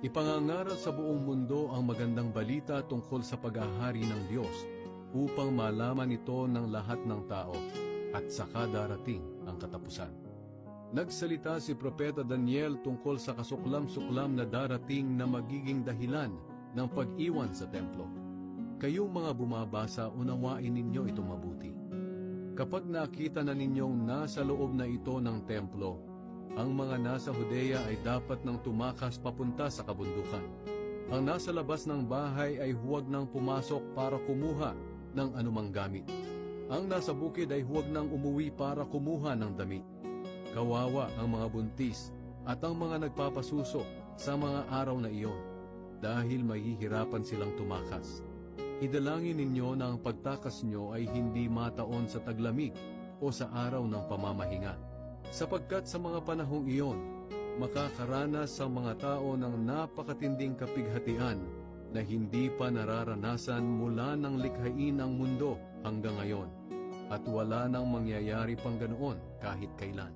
Ipangangaral sa buong mundo ang magandang balita tungkol sa paghahari ng Diyos upang malaman ito ng lahat ng tao at saka darating ang katapusan. Nagsalita si Propeta Daniel tungkol sa kasuklam-suklam na darating na magiging dahilan ng pag-iwan sa templo. Kayong mga bumabasa, unawain ninyo ito mabuti. Kapag nakita na ninyong nasa loob na ito ng templo, ang mga nasa Judea ay dapat nang tumakas papunta sa kabundukan. Ang nasa labas ng bahay ay huwag nang pumasok para kumuha ng anumang gamit. Ang nasa bukid ay huwag nang umuwi para kumuha ng damit. Kawawa ang mga buntis at ang mga nagpapasuso sa mga araw na iyon, dahil mahihirapan silang tumakas. Idalangin ninyo na ang pagtakas nyo ay hindi mataon sa taglamig o sa araw ng pamamahinga, sapagkat sa mga panahong iyon, makakaranas sa mga tao ng napakatinding kapighatian na hindi pa nararanasan mula ng likhain ang mundo hanggang ngayon, at wala nang mangyayari pang ganoon kahit kailan.